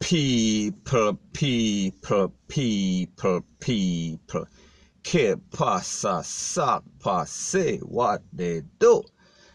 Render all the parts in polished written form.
People. Que pasa, sapa, say what they do.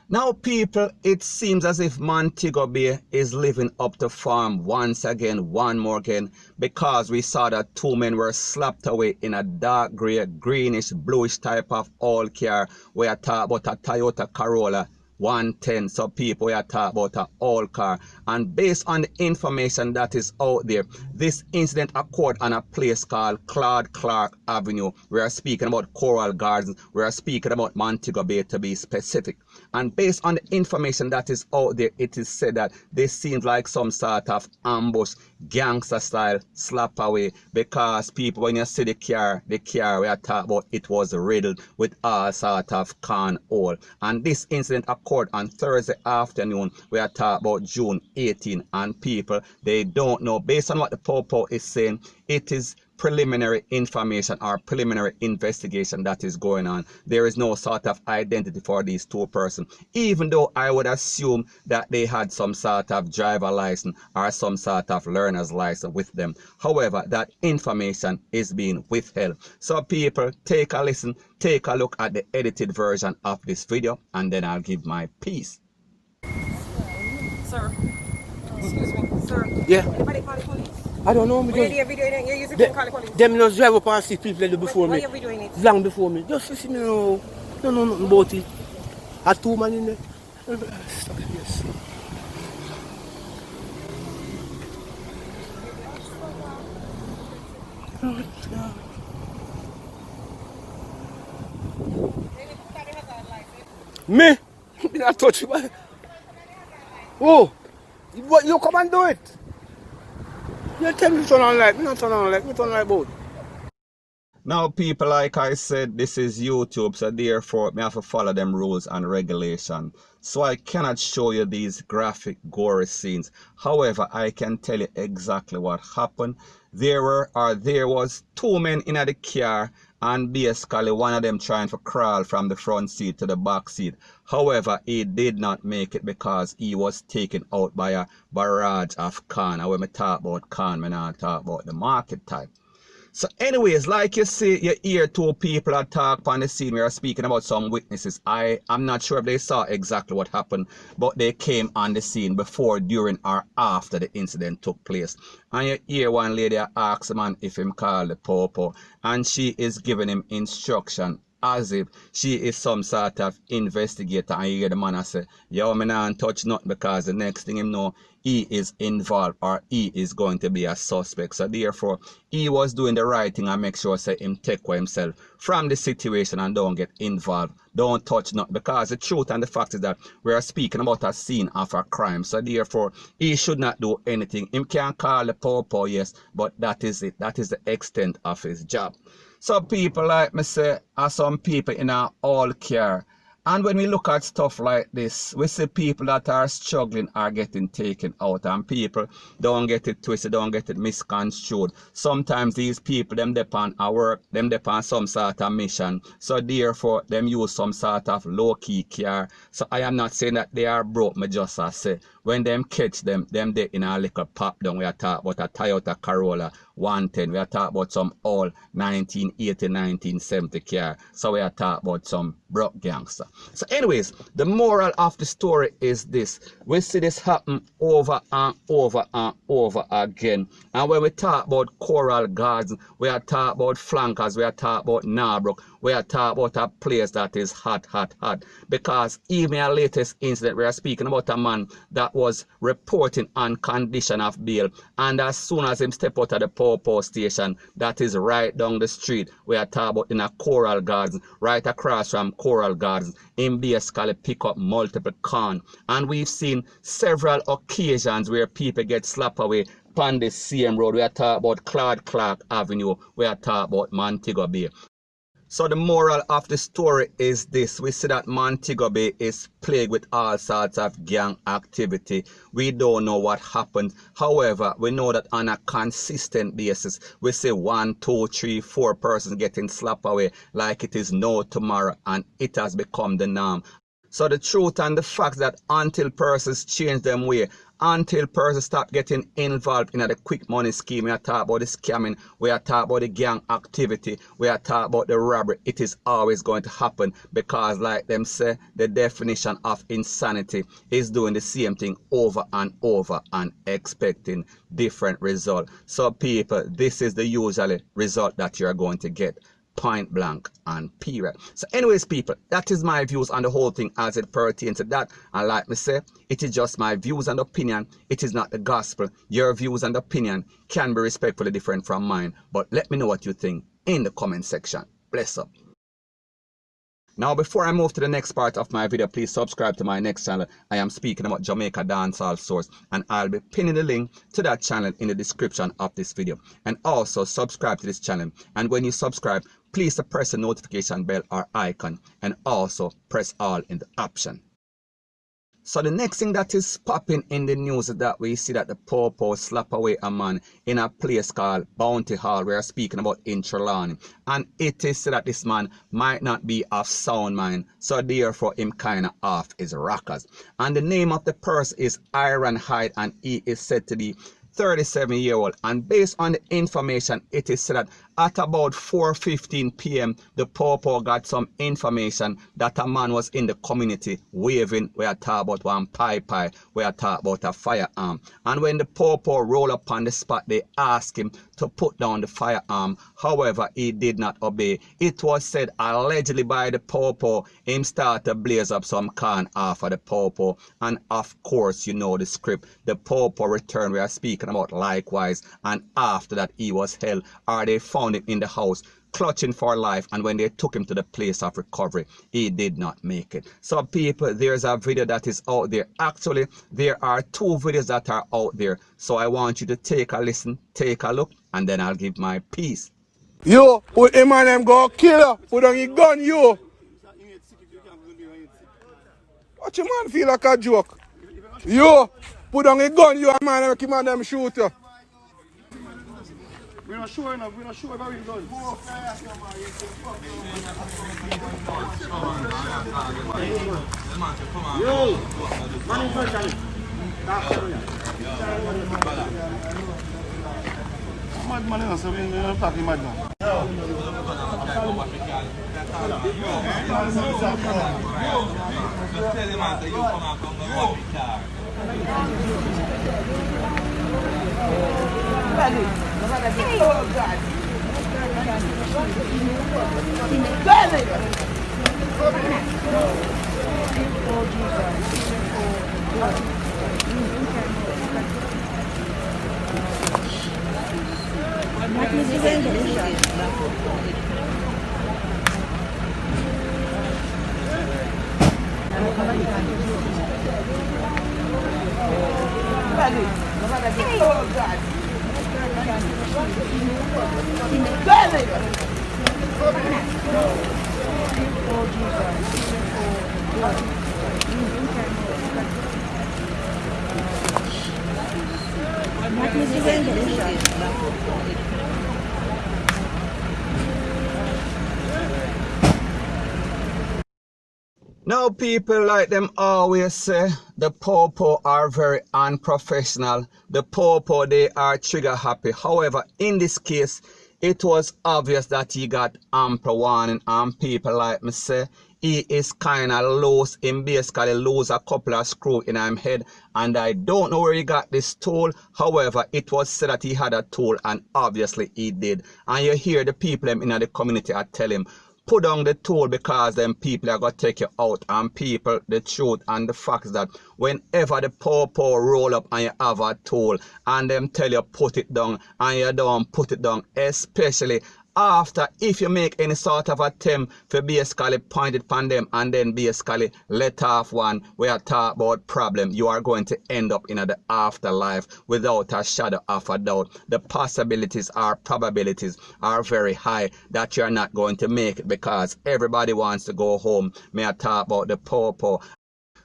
Now, people, it seems as if Montego Bay is living up to form once again, one more again, because we saw that two men were slapped away in a dark grey, greenish, bluish type of old car. We are talking about a Toyota Corolla 110. So people, we are talking about an old car. And based on the information that is out there, this incident occurred on a place called Claude Clark Avenue. We are speaking about Coral Gardens. We are speaking about Montego Bay, to be specific. And based on the information that is out there, it is said that this seems like some sort of ambush, gangster style slap away, because people, when you see the car we are talking about, it was riddled with all sort of cornhole. And this incident occurred on Thursday afternoon. We are talking about June 18, and people, they don't know. Based on what the Popo is saying, it is preliminary information or preliminary investigation that is going on. There is no sort of identity for these two persons, even though I would assume that they had some sort of driver license or some sort of learner's license with them. However, that information is being withheld. So people, take a listen, take a look at the edited version of this video, and then I'll give my piece. Sir, excuse me, sir. Yeah. Why they call the police? I don't know. When you video, you're using to call the police. Them just drive up and see people before Why me. are you doing it? Long before me. Just to see me know nothing about it. I had two man in there. Yes. Me? Me not touch you. Oh, you come and do it. You tell me to turn on light. Me not turn on light. Me turn on light both. Now, people, like I said, this is YouTube, so therefore, I have to follow them rules and regulation. So I cannot show you these graphic, gory scenes. However, I can tell you exactly what happened. There was two men in the car, and basically one of them trying to crawl from the front seat to the back seat. However, he did not make it because he was taken out by a barrage of con. And when I talk about con, I not talk about the market type. So anyways, like you see, you hear two people that talk on the scene. We are speaking about some witnesses. I'm not sure if they saw exactly what happened, but they came on the scene before, during, or after the incident took place. And you hear one lady ask the man if him call the Popo, and she is giving him instruction as if she is some sort of investigator. And you hear the man say, yo, me not touch nothing, because the next thing him know, he is involved or he is going to be a suspect. So therefore, he was doing the right thing and make sure say him take away himself from the situation and don't get involved. Don't touch nothing, because the truth and the fact is that we are speaking about a scene of a crime. So therefore, he should not do anything. Him can call the Popo, yes, but that is it. That is the extent of his job. So people, like me say, are some people in our all care. And when we look at stuff like this, we see people that are struggling are getting taken out, and people don't get it twisted, don't get it misconstrued. Sometimes these people, them depend on work, them depend on some sort of mission. So therefore, them use some sort of low-key care. So I am not saying that they are broke, me just say, when them catch them they in a little pop down. We are talking about a Toyota Corolla 110. We are talking about some old 1980, 1970 car. So we are talking about some broke gangster. So anyways, the moral of the story is this. We see this happen over and over and over again. And when we talk about Coral Gardens, we are talking about flankers, we are talking about Narbrook, we are talking about a place that is hot, hot, hot. Because even our latest incident, we are speaking about a man that was reporting on condition of bail. And as soon as him step out of the Popo station, that is right down the street, we are talking about in a Coral Gardens, right across from Coral Gardens, him basically pick up multiple con. And we've seen several occasions where people get slapped away on the same road. We are talking about Claude Clark Avenue, we are talking about Montego Bay. So the moral of the story is this. We see that Montego Bay is plagued with all sorts of gang activity. We don't know what happened. However, we know that on a consistent basis, we see 1, 2, 3, 4 persons getting slapped away like it is no tomorrow, and it has become the norm. So the truth and the fact that until persons change them way until person stop getting involved in the quick money scheme. We are talking about the scamming, we are talking about the gang activity, we are talking about the robbery. It is always going to happen because, like them say, the definition of insanity is doing the same thing over and over and expecting different result. So people, this is the usual result that you are going to get. Point blank and period. So anyways people, that is my views on the whole thing as it pertains to that. And like me say, it is just my views and opinion. It is not the gospel. Your views and opinion can be respectfully different from mine. But let me know what you think in the comment section. Bless up. Now, before I move to the next part of my video, please subscribe to my next channel. I am speaking about Jamaica Dancehall Source, and I'll be pinning the link to that channel in the description of this video. And also subscribe to this channel. And when you subscribe, please press the notification bell or icon, and also press all in the option. So the next thing that is popping in the news is that we see that the Popo slap away a man in a place called Bounty Hall. We are speaking about in Trelawney. And it is said that this man might not be of sound mind. So therefore him kind of off his rockers. And the name of the person is Ironhide, and he is said to be 37-year-old. And based on the information, it is said that at about 4:15 p.m. the Popo got some information that a man was in the community waving. We are talking about one pie. We are talking about a firearm. And when the Popo rolled up on the spot, they asked him to put down the firearm. However, he did not obey. It was said allegedly by the Popo, him started to blaze up some can off of the Popo. And of course, you know the script. The Popo returned. We are speaking about likewise. And after that, he was held, or they found him in the house clutching for life, and when they took him to the place of recovery, he did not make it. So people, there's a video that is out there. Actually, there are two videos that are out there, so I want you to take a listen, take a look, and then I'll give my piece. Yo, put him and them go kill her. Put on your gun, yo. Watch your man feel like a joke. Yo, put on your gun, yo, man, make him and them shoot you. We're not sure enough, we're not sure about his gun. Yo, man in front of me. Madman, so we're not talking madman. Oh God. Oh God. Now people, like them always say, the Popo are very unprofessional. The Popo, they are trigger happy. However, in this case, it was obvious that he got ample warning, and people like me say, he is kind of loose. Him basically lose a couple of screws in his head, and I don't know where he got this tool. However, it was said that he had a tool, and obviously he did. And you hear the people in the community are telling him, put down the tool because them people are going to take you out. And people, the truth and the fact is that whenever the Popo roll up and you have a tool and them tell you put it down and you don't put it down, especially after, if you make any sort of attempt to basically point it upon them and then basically let off one, we are talking about problem, you are going to end up in the afterlife without a shadow of a doubt. The possibilities or probabilities are very high that you're not going to make it because everybody wants to go home. May I talk about the Popo?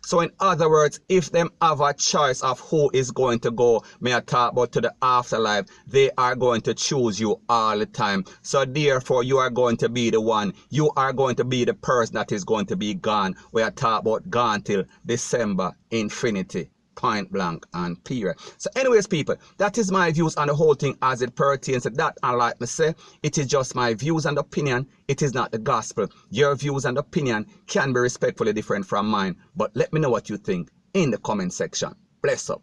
So in other words, if them have a choice of who is going to go, may I talk about to the afterlife, they are going to choose you all the time. So therefore, you are going to be the one. You are going to be the person that is going to be gone. We are talking about gone till December infinity. point blank and period. So anyways, people, that is my views on the whole thing as it pertains to that. And like me say, it is just my views and opinion. It is not the gospel. Your views and opinion can be respectfully different from mine. But let me know what you think in the comment section. Bless up.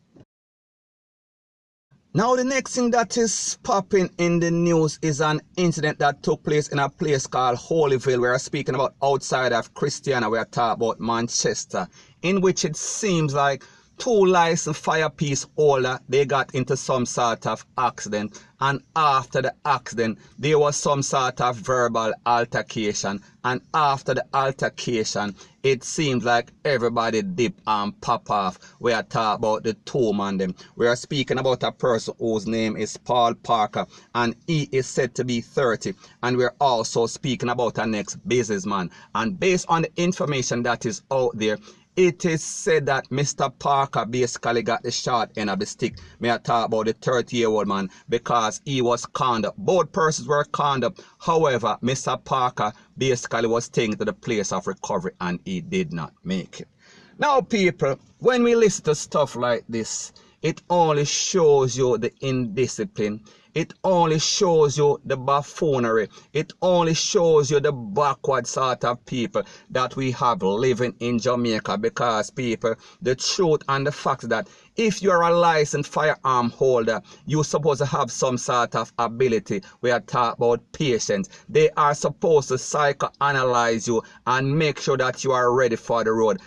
Now the next thing that is popping in the news is an incident that took place in a place called Holyville. We are speaking about outside of Christiana. We are talking about Manchester, in which it seems like two licensed fire piece holder, they got into some sort of accident, and after the accident there was some sort of verbal altercation, and after the altercation it seems like everybody dip and pop off. We are talking about the two man them. We are speaking about a person whose name is Paul Parker, and he is said to be 30, and we're also speaking about our next businessman. And based on the information that is out there, it is said that Mr. Parker basically got the short end of the stick. May I talk about the 30-year-old man, because he was conned up. Both persons were conned up. However, Mr. Parker basically was taken to the place of recovery and he did not make it. Now, people, when we listen to stuff like this, it only shows you the indiscipline. It only shows you the buffoonery. It only shows you the backward sort of people that we have living in Jamaica. Because, people, the truth and the fact that if you're a licensed firearm holder, you're supposed to have some sort of ability. We are talking about patience. They are supposed to psychoanalyze you and make sure that you are ready for the road.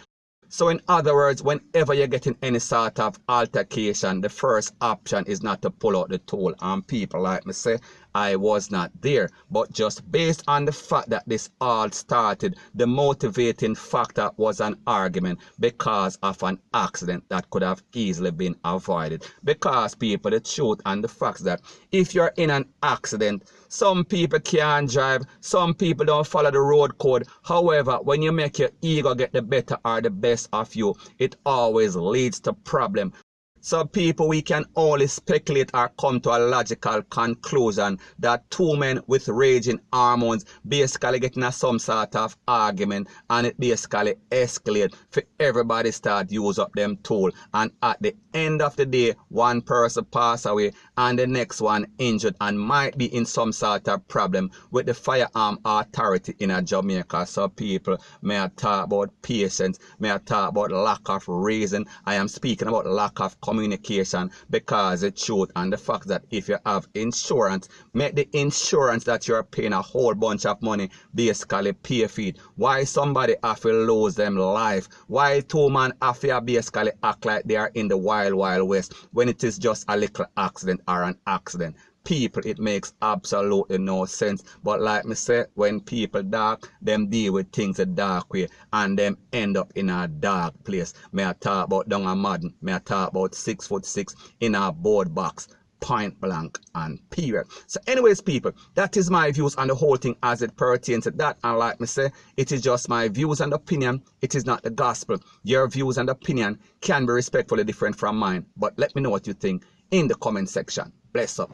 So in other words, whenever you're getting any sort of altercation, the first option is not to pull out the tool. And people like me say, I was not there. But just based on the fact that this all started, the motivating factor was an argument because of an accident that could have easily been avoided. Because, people, the truth and the fact that if you're in an accident, some people can't drive, some people don't follow the road code. However, when you make your ego get the better or the best of you, it always leads to problem. So, people, we can only speculate or come to a logical conclusion that two men with raging hormones basically getting a some sort of argument, and it basically escalate for everybody start use up them tool, and at the end of the day, one person pass away and the next one injured and might be in some sort of problem with the firearm authority in a Jamaica. So, people, may I talk about patience, may I talk about lack of reason. I am speaking about lack of communication, because the truth and the fact that if you have insurance, make the insurance that you're paying a whole bunch of money basically pay for it. Why somebody have to lose them life? Why two man have to basically act like they are in the wild west when it is just a little accident or an accident? People, it makes absolutely no sense. But like me say, when people dark, them deal with things a dark way and them end up in a dark place. May I talk about down a Madden, may I talk about 6'6" in a board box, point blank and period. So anyways, people, that is my views on the whole thing as it pertains to that. And like me say, it is just my views and opinion. It is not the gospel. Your views and opinion can be respectfully different from mine. But let me know what you think in the comment section. Bless up.